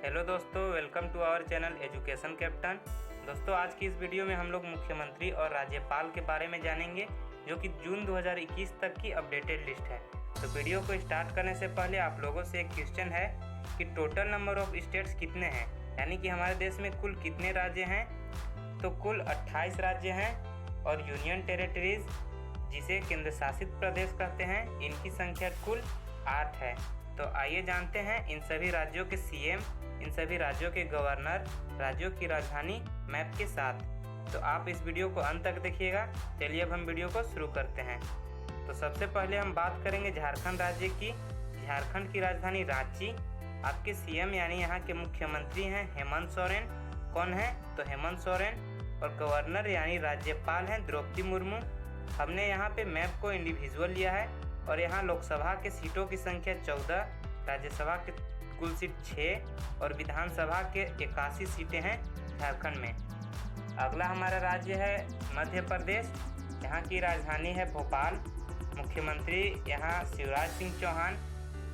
Hello दोस्तों, welcome to our channel education captain. दोस्तों, आज की इस वीडियो में हम लोग मुख्यमंत्री और राज्यपाल के बारे में जानेंगे, जो कि जून 2021 तक की अपडेटेड लिस्ट है। तो वीडियो को स्टार्ट करने से पहले आप लोगों से एक क्वेश्चन है कि टोटल नंबर ऑफ स्टेट्स कितने हैं, यानी कि हमारे देश में कुल कितने राज्य हैं। तो कुल 28 राज्य हैं और यूनियन टेरिटरीज, जिसे केंद्र शासित प्रदेश कहते हैं, इनकी संख्या कुल 8 है। तो आइए जानते हैं इन सभी राज्यों के सीएम, इन सभी राज्यों के गवर्नर, राज्यों की राजधानी मैप के साथ। तो आप इस वीडियो को अंत तक देखिएगा। चलिए अब हम वीडियो को शुरू करते हैं। तो सबसे पहले हम बात करेंगे झारखंड राज्य की। झारखंड की राजधानी रांची। आपके सीएम यानी यहाँ के मुख्यमंत्री हैं हेमंत सोरेन। कौन है? तो हेमंत सोरेन। और गवर्नर यानी राज्यपाल हैं द्रौपदी मुर्मू। हमने यहाँ पे मैप को इंडिविजुअल लिया है और यहाँ लोकसभा के सीटों की संख्या 14, राज्यसभा के कुल सीट 6 और विधानसभा के 81 सीटें हैं झारखंड में। अगला हमारा राज्य है मध्य प्रदेश। यहाँ की राजधानी है भोपाल। मुख्यमंत्री यहाँ शिवराज सिंह चौहान।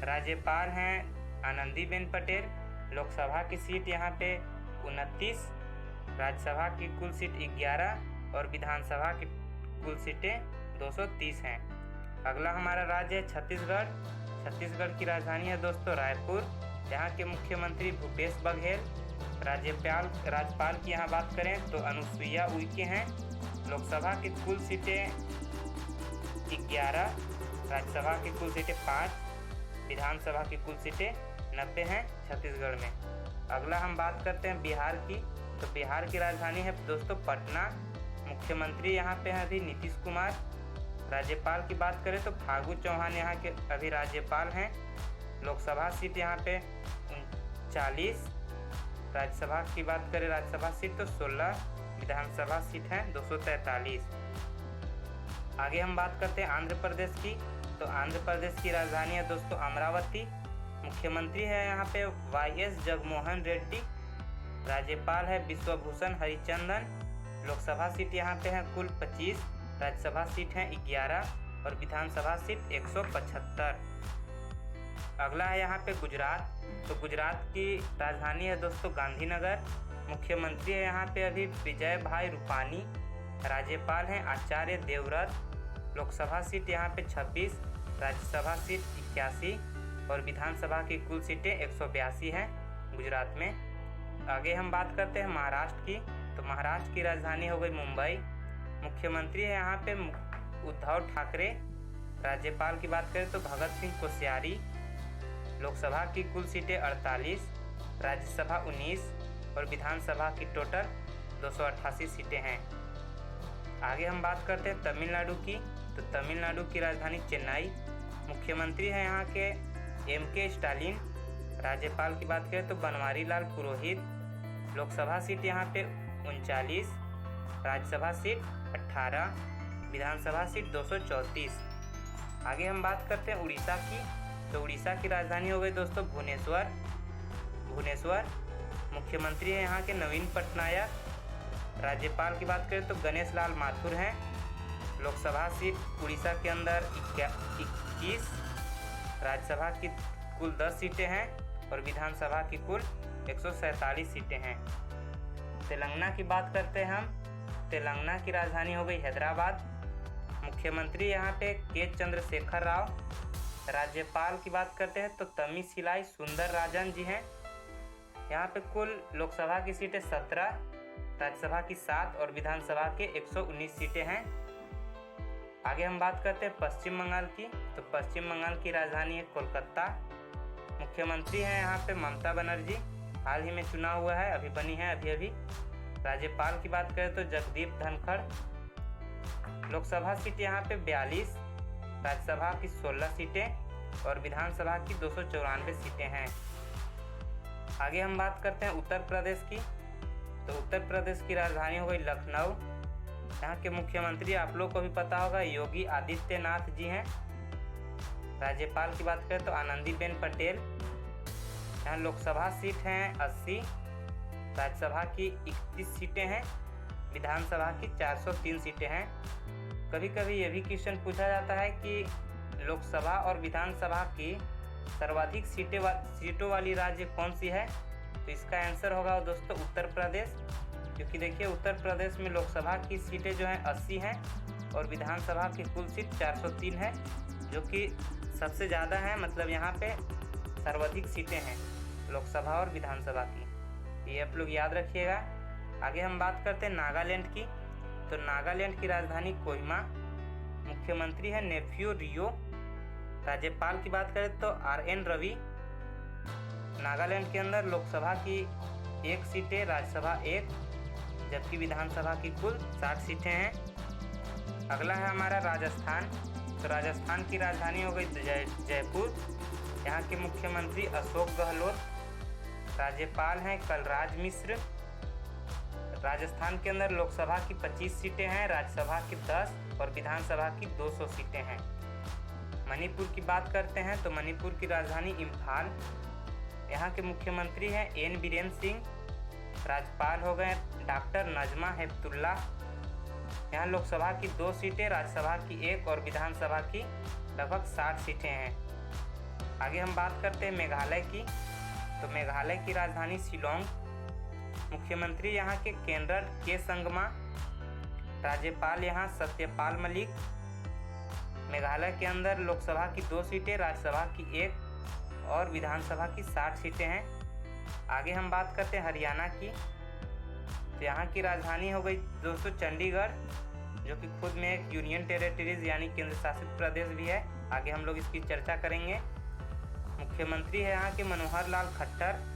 राज्यपाल हैं आनंदीबेन पटेल। लोकसभा की सीट यहाँ पे 29, राज्यसभा की कुल सीट 11 और विधानसभा की कुल सीटें 230 हैं। अगला हमारा राज्य है छत्तीसगढ़। छत्तीसगढ़ की राजधानी है दोस्तों रायपुर। यहाँ के मुख्यमंत्री भूपेश बघेल। राज्यपाल की यहाँ बात करें तो अनुसुईया उइके हैं। लोकसभा की कुल सीटें 11, राज्यसभा की कुल सीटें 5, विधानसभा की कुल सीटें 90 हैं छत्तीसगढ़ में। अगला हम बात करते हैं बिहार की। तो बिहार की राजधानी है दोस्तों पटना। मुख्यमंत्री यहाँ पे हैं अभी नीतीश कुमार। राज्यपाल की बात करें तो फागू चौहान यहाँ के अभी राज्यपाल हैं। लोकसभा सीट यहाँ पे 39, राज्यसभा की बात करें राज्यसभा सीट तो 16, विधानसभा सीट है 243। आगे हम बात करते हैं आंध्र प्रदेश की। तो आंध्र प्रदेश की राजधानी है दोस्तों अमरावती। मुख्यमंत्री है यहाँ पे वाईएस जगनमोहन रेड्डी। राज्यपाल है विश्वभूषण हरिचंदन। लोकसभा सीट यहाँ पे है कुल 25, राज्यसभा सीट है 11 और विधानसभा सीट 175। अगला है यहाँ पे गुजरात। तो गुजरात की राजधानी है दोस्तों गांधीनगर। मुख्यमंत्री है यहाँ पे अभी विजय भाई रूपानी। राज्यपाल हैं आचार्य देवव्रत। लोकसभा सीट यहाँ पे 26, राज्यसभा सीट 81 और विधानसभा की कुल सीटें 182 हैं गुजरात में। आगे हम बात करते हैं महाराष्ट्र की। तो महाराष्ट्र की राजधानी हो गई मुंबई। मुख्यमंत्री है यहाँ पे उद्धव ठाकरे। राज्यपाल की बात करें तो भगत सिंह कोश्यारी। लोकसभा की कुल सीटें 48, राज्यसभा 19 और विधानसभा की टोटल 288 सीटें हैं। आगे हम बात करते हैं तमिलनाडु की। तो तमिलनाडु की राजधानी चेन्नई। मुख्यमंत्री हैं यहाँ के एमके स्टालिन। राज्यपाल की बात करें तो बनवारी लाल पुरोहित। लोकसभा सीट यहाँ पे 39, राज्यसभा सीट 18, विधानसभा सीट 234। आगे हम बात करते हैं उड़ीसा की। तो उड़ीसा की राजधानी हो गई दोस्तों भुवनेश्वर। मुख्यमंत्री है यहाँ के नवीन पटनायक। राज्यपाल की बात करें तो गणेश लाल माथुर हैं। लोकसभा सीट उड़ीसा के अंदर 21, राज्यसभा की कुल 10 सीटें हैं और विधानसभा की कुल 147 सीटें हैं। तेलंगाना की बात करते हैं हम। तेलंगाना की राजधानी हो गई हैदराबाद। मुख्यमंत्री यहाँ पे के चंद्रशेखर राव। राज्यपाल की बात करते हैं तो तमिसिलाई सुंदर राजन जी हैं। यहाँ पे कुल लोकसभा की सीटें 17, राज्यसभा की 7 और विधानसभा के 119 सीटें हैं। आगे हम बात करते हैं पश्चिम बंगाल की। तो पश्चिम बंगाल की राजधानी है कोलकाता। मुख्यमंत्री हैं यहाँ पे ममता बनर्जी। हाल ही में चुना हुआ है, अभी बनी है अभी। राज्यपाल की बात करें तो जगदीप धनखड़। लोकसभा सीट यहाँ पे 42, राज्यसभा की 16 सीटें और विधानसभा की 294 सीटें हैं। आगे हम बात करते हैं उत्तर प्रदेश की। तो उत्तर प्रदेश की राजधानी हो गई लखनऊ। यहाँ के मुख्यमंत्री आप लोग को भी पता होगा योगी आदित्यनाथ जी हैं। राज्यपाल की बात करें तो आनंदीबेन पटेल। यहाँ लोकसभा सीट हैं 80, राज्यसभा की 31 सीटें हैं, विधानसभा की 403 सीटें हैं। कभी कभी ये भी क्वेश्चन पूछा जाता है कि लोकसभा और विधानसभा की सर्वाधिक सीटों वाली राज्य कौन सी है। तो इसका आंसर होगा दोस्तों उत्तर प्रदेश, क्योंकि देखिए उत्तर प्रदेश में लोकसभा की सीटें जो हैं 80 हैं और विधानसभा की कुल सीट 403 है, जो कि सबसे ज़्यादा है, मतलब यहाँ पे सर्वाधिक सीटें हैं लोकसभा और विधानसभा की। ये आप लोग याद रखिएगा। आगे हम बात करते हैं नागालैंड की। तो नागालैंड की राजधानी कोहिमा, मुख्यमंत्री है नेफ्यू रियो। राज्यपाल की बात करें तो RN रवि। नागालैंड के अंदर लोकसभा की 1 सीटें, राज्यसभा 1, जबकि विधानसभा की कुल 60 सीटें हैं। अगला है हमारा राजस्थान। तो राजस्थान की राजधानी हो गई जयपुर। यहाँ के मुख्यमंत्री अशोक गहलोत। राज्यपाल हैं कलराज मिश्र। राजस्थान के अंदर लोकसभा की 25 सीटें हैं, राज्यसभा की 10 और विधानसभा की 200 सीटें हैं। मणिपुर की बात करते हैं तो मणिपुर की राजधानी इम्फाल। यहाँ के मुख्यमंत्री हैं N बीरेन सिंह। राज्यपाल हो गए डॉक्टर नजमा हेपतुल्ला। यहाँ लोकसभा की 2 सीटें, राज्यसभा की 1 और विधानसभा की लगभग 60 सीटें हैं। आगे हम बात करते हैं मेघालय की। तो मेघालय की राजधानी शिलोंग। मुख्यमंत्री यहाँ के कैनरड के संगमा। राज्यपाल यहाँ सत्यपाल मलिक। मेघालय के अंदर लोकसभा की 2 सीटें, राज्यसभा की 1 और विधानसभा की 60 सीटें हैं। आगे हम बात करते हैं हरियाणा की। तो यहाँ की राजधानी हो गई दोस्तों चंडीगढ़, जो कि खुद में एक यूनियन टेरिटरीज यानी केंद्र शासित प्रदेश भी है। आगे हम लोग इसकी चर्चा करेंगे। मुख्यमंत्री है यहाँ के मनोहर लाल खट्टर।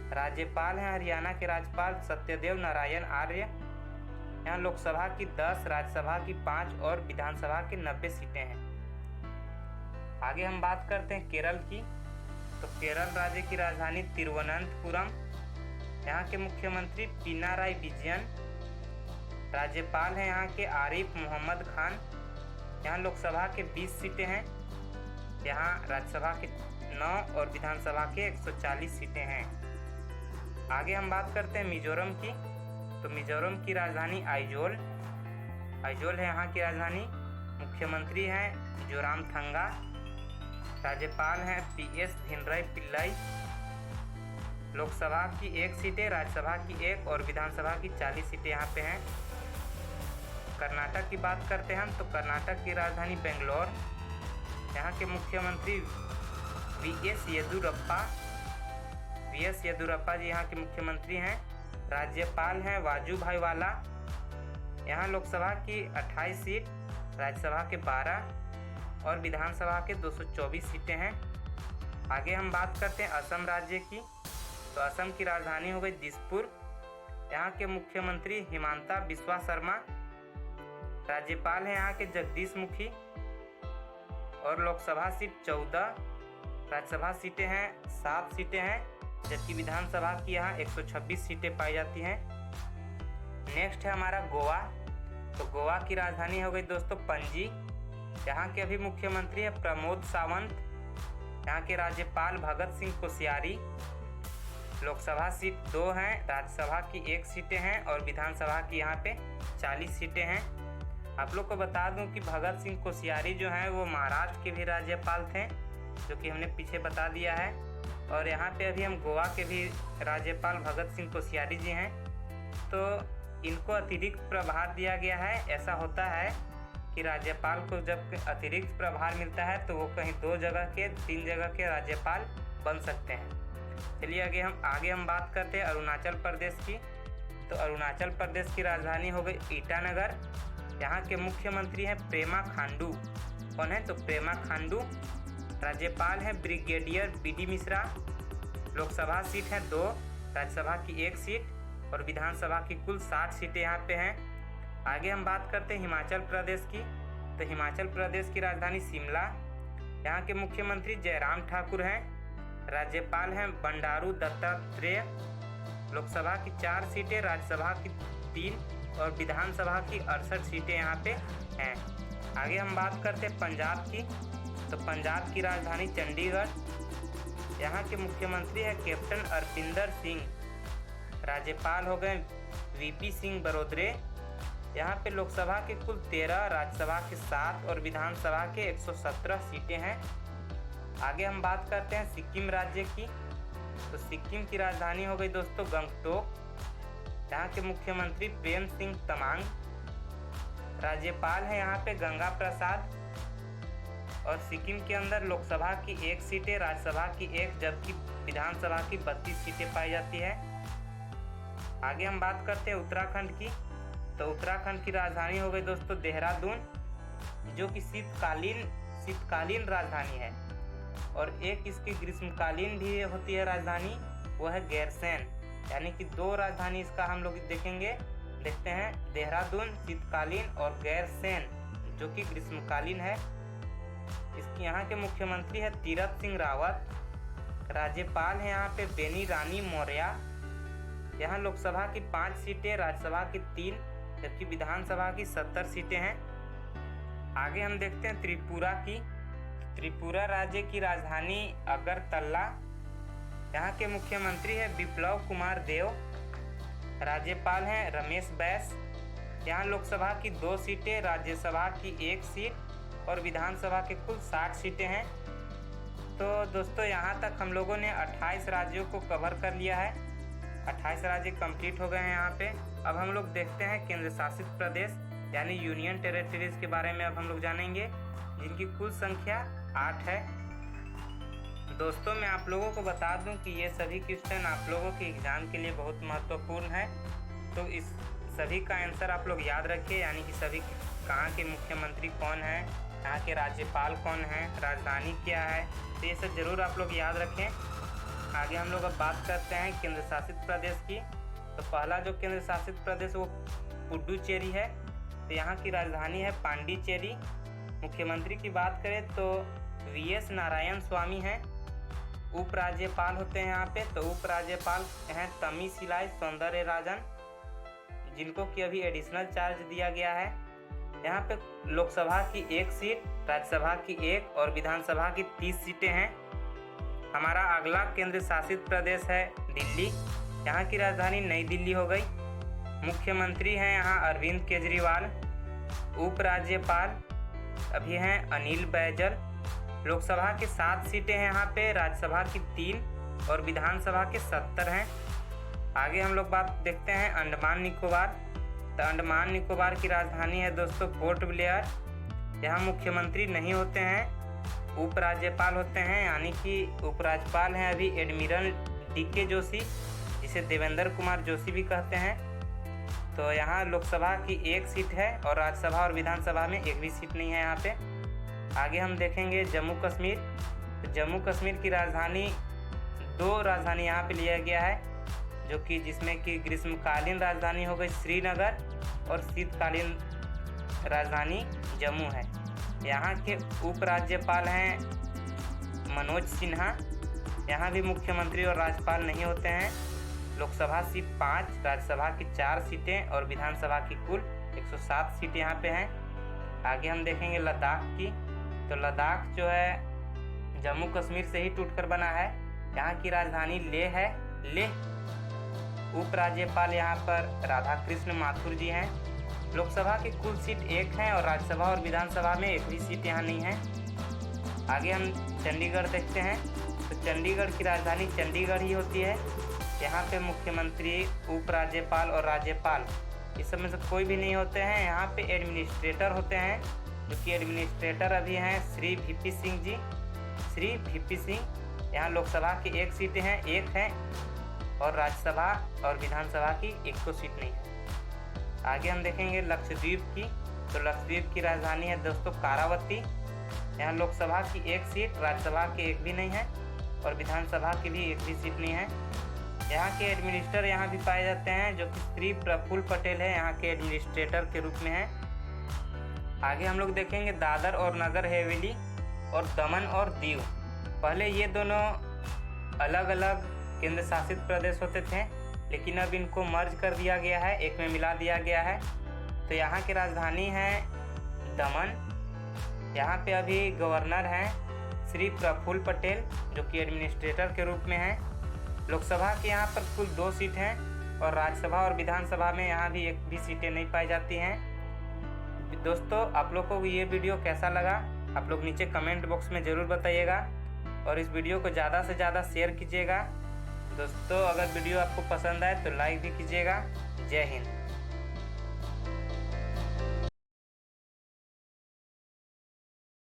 राज्यपाल हैं हरियाणा के राज्यपाल सत्यदेव नारायण आर्य। यहाँ लोकसभा की 10, राज्यसभा की 5 और विधानसभा की 90 सीटें हैं। आगे हम बात करते हैं केरल की। तो केरल राज्य की राजधानी तिरुवनंतपुरम। यहाँ के मुख्यमंत्री पिनाराई विजयन। राज्यपाल हैं यहाँ के आरिफ मोहम्मद खान। यहाँ लोकसभा के 20 सीटें हैं। यहाँ राज्यसभा के 9 और विधानसभा के 140 सीटें हैं। आगे हम बात करते हैं मिजोरम की। तो मिजोरम की राजधानी आइजोल है यहाँ की राजधानी। मुख्यमंत्री हैं जोरामथंगा। राज्यपाल हैं PS धिनराई पिल्लाई। लोकसभा की 1 सीटें, राज्यसभा की 1 और विधानसभा की 40 सीटें यहाँ पे हैं। कर्नाटक की बात करते हैं हम। तो कर्नाटक की राजधानी बेंगलोर। यहाँ के मुख्यमंत्री VS येदुरप्पा जी यहाँ के मुख्यमंत्री हैं। राज्यपाल हैं वाजूभाई वाला। यहाँ लोकसभा की 28 सीट, राज्यसभा के 12 और विधानसभा के 224 सीटें हैं। आगे हम बात करते हैं असम राज्य की। तो असम की राजधानी हो गई दिसपुर। यहाँ के मुख्यमंत्री हिमांता बिस्वा शर्मा। राज्यपाल हैं यहाँ के जगदीश मुखी और लोकसभा सीट 14, राज्यसभा सीटें हैं 7 सीटें हैं, जबकि विधानसभा की यहाँ 126 सीटें पाई जाती हैं। नेक्स्ट है हमारा गोवा। तो गोवा की राजधानी हो गई दोस्तों पणजी। यहाँ के अभी मुख्यमंत्री है प्रमोद सावंत। यहाँ के राज्यपाल भगत सिंह कोश्यारी। लोकसभा सीट 2 हैं, राज्यसभा की 1 सीटें हैं और विधानसभा की यहाँ पे 40 सीटें हैं। आप लोग को बता दूं कि भगत सिंह कोश्यारी जो हैं वो महाराष्ट्र के भी राज्यपाल थे, जो कि हमने पीछे बता दिया है। और यहाँ पे अभी हम गोवा के भी राज्यपाल भगत सिंह कोश्यारी जी हैं। तो इनको अतिरिक्त प्रभार दिया गया है। ऐसा होता है कि राज्यपाल को जब अतिरिक्त प्रभार मिलता है तो वो कहीं 2 जगह के 3 जगह के राज्यपाल बन सकते हैं। चलिए आगे हम बात करते हैं अरुणाचल प्रदेश की। तो अरुणाचल प्रदेश की राजधानी हो गई ईटानगर। यहाँ के मुख्यमंत्री हैं प्रेमा खांडू। कौन है? तो प्रेमा खांडू। राज्यपाल हैं brigadier BD Mishra. Lok Sabha seat है 2, राज्यसभा की 1 सीट और विधानसभा की कुल 60 सीटें यहाँ पे हैं। आगे हम बात करते हैं हिमाचल प्रदेश की। तो हिमाचल प्रदेश की राजधानी शिमला। यहाँ के मुख्यमंत्री जयराम ठाकुर हैं। राज्यपाल हैं बंडारू दत्तात्रेय। लोकसभा की 4 सीटें, राज्यसभा की 3 और विधानसभा की 68 सीटें यहाँ पे हैं। आगे हम बात करते हैं पंजाब की। तो पंजाब की राजधानी चंडीगढ़। यहाँ के मुख्यमंत्री है कैप्टन अरपिंदर सिंह। राज्यपाल हो गए VP सिंह बरोदरे। यहाँ पे लोकसभा के कुल 13, राज्यसभा के 7 और विधानसभा के 117 सीटें हैं। आगे हम बात करते हैं सिक्किम राज्य की। तो सिक्किम की राजधानी हो गई दोस्तों गंगटोक। यहाँ के मुख्यमंत्री प्रेम सिंह तमांग। राज्यपाल है यहाँ पे गंगा प्रसाद। और सिक्किम के अंदर लोकसभा की 1 सीटें, राज्यसभा की 1, जबकि विधानसभा की 32 सीटें पाई जाती है। आगे हम बात करते हैं उत्तराखंड की। तो उत्तराखंड की राजधानी हो गई दोस्तों देहरादून, जो कि शीतकालीन राजधानी है। और एक इसकी ग्रीष्मकालीन भी होती है राजधानी, वो है गैरसैंण। यानी कि 2 राजधानी इसका हम लोग देखते हैं, देहरादून शीतकालीन और गैरसैंण जो कि ग्रीष्मकालीन है। इसकी यहाँ के मुख्यमंत्री है तीरथ सिंह रावत। राज्यपाल है यहाँ पे बेनी रानी मौर्य। यहाँ लोकसभा की 5 सीटें, राज्यसभा की 3, जबकि विधानसभा की 70 सीटें हैं। आगे हम देखते हैं त्रिपुरा की। त्रिपुरा राज्य की राजधानी अगरतला। यहाँ के मुख्यमंत्री है बिप्लब कुमार देव। राज्यपाल हैं रमेश बैस। यहाँ लोकसभा की 2 सीटें, राज्यसभा की 1 सीट और विधानसभा के कुल 60 सीटें हैं। तो दोस्तों यहाँ तक हम लोगों ने 28 राज्यों को कवर कर लिया है। 28 राज्य कंप्लीट हो गए हैं यहाँ पे। अब हम लोग देखते हैं केंद्र शासित प्रदेश यानी यूनियन टेरिटरीज के बारे में अब हम लोग जानेंगे, जिनकी कुल संख्या 8 है। दोस्तों मैं आप लोगों को बता दूं कि ये सभी क्वेश्चन आप लोगों के एग्ज़ाम के लिए बहुत महत्वपूर्ण है। तो इस सभी का आंसर आप लोग याद रखिए, यानी कि सभी कहाँ के मुख्यमंत्री कौन है, यहाँ के राज्यपाल कौन है, राजधानी क्या है, तो ये सब ज़रूर आप लोग याद रखें। आगे हम लोग अब बात करते हैं केंद्र शासित प्रदेश की। तो पहला जो केंद्र शासित प्रदेश वो पुडुचेरी है। तो यहाँ की राजधानी है पांडिचेरी। मुख्यमंत्री की बात करें तो वीएस नारायण स्वामी हैं। उपराज्यपाल होते हैं यहाँ पे, तो उपराज्यपाल हैं तमिसिलाई सौंदरराजन, जिनको कि अभी एडिशनल चार्ज दिया गया है। यहाँ पे लोकसभा की 1 सीट, राज्यसभा की 1 और विधानसभा की 30 सीटें हैं। हमारा अगला केंद्र शासित प्रदेश है दिल्ली। यहाँ की राजधानी नई दिल्ली हो गई। मुख्यमंत्री हैं यहाँ अरविंद केजरीवाल। उपराज्यपाल अभी हैं अनिल बैजल। लोकसभा की 7 सीटें हैं यहाँ पे, राज्यसभा की 3 और विधानसभा के 70 हैं। आगे हम लोग बात देखते हैं अंडमान निकोबार। तो अंडमान निकोबार की राजधानी है दोस्तों पोर्ट ब्लेयर। यहाँ मुख्यमंत्री नहीं होते हैं, उपराज्यपाल होते हैं, यानी कि उपराज्यपाल हैं अभी एडमिरल डीके जोशी, जिसे देवेंद्र कुमार जोशी भी कहते हैं। तो यहाँ लोकसभा की 1 सीट है और राज्यसभा और विधानसभा में 1 भी सीट नहीं है यहाँ पे। आगे हम देखेंगे जम्मू कश्मीर। तो जम्मू कश्मीर की राजधानी 2 राजधानी यहाँ पे लिया गया है, जो कि जिसमें कि ग्रीष्मकालीन राजधानी हो गई श्रीनगर और शीतकालीन राजधानी जम्मू है। यहाँ के उपराज्यपाल हैं मनोज सिन्हा। यहाँ भी मुख्यमंत्री और राज्यपाल नहीं होते हैं। लोकसभा सीट 5, राज्यसभा की 4 सीटें और विधानसभा की कुल 107 सीटें यहाँ पे हैं। आगे हम देखेंगे लद्दाख की। तो लद्दाख जो है जम्मू कश्मीर से ही टूटकर बना है। यहाँ की राजधानी लेह है। लेह उपराज्यपाल यहाँ पर राधा कृष्ण माथुर जी हैं। लोकसभा की कुल सीट 1 है और राज्यसभा और विधानसभा में 1 भी सीट यहाँ नहीं है। आगे हम चंडीगढ़ देखते हैं। तो चंडीगढ़ की राजधानी चंडीगढ़ ही होती है। यहाँ पे मुख्यमंत्री, उपराज्यपाल और राज्यपाल इस सब में से कोई भी नहीं होते हैं। यहाँ पे एडमिनिस्ट्रेटर होते हैं, जो कि एडमिनिस्ट्रेटर अभी हैं श्री वीपी सिंह जी। श्री वीपी सिंह। यहाँ लोकसभा की 1 सीटें हैं, 1 है और राज्यसभा और विधानसभा की 1 तो सीट नहीं है। आगे हम देखेंगे लक्षद्वीप की। तो लक्षद्वीप की राजधानी है दोस्तों कारावती। यहाँ लोकसभा की 1 सीट, राज्यसभा की 1 भी नहीं है और विधानसभा की भी 1 भी सीट नहीं है। यहाँ के एडमिनिस्ट्रेटर यहाँ भी पाए जाते हैं, जो कि श्री प्रफुल्ल पटेल है, यहाँ के एडमिनिस्ट्रेटर के रूप में है। आगे हम लोग देखेंगे दादर और नगर हवेली और दमन और दीव। पहले ये दोनों अलग अलग केंद्र शासित प्रदेश होते थे, लेकिन अब इनको मर्ज कर दिया गया है, एक में मिला दिया गया है। तो यहाँ की राजधानी है दमन। यहाँ पे अभी गवर्नर हैं श्री प्रफुल्ल पटेल, जो कि एडमिनिस्ट्रेटर के रूप में हैं। लोकसभा के यहाँ पर कुल 2 सीट हैं और राज्यसभा और विधानसभा में यहाँ भी 1 भी सीटें नहीं पाई जाती हैं। दोस्तों आप लोग को ये वीडियो कैसा लगा, आप लोग नीचे कमेंट बॉक्स में ज़रूर बताइएगा और इस वीडियो को ज़्यादा से ज़्यादा शेयर कीजिएगा दोस्तों अगर वीडियो आपको पसंद आए तो लाइक भी कीजिएगा। जय हिंद।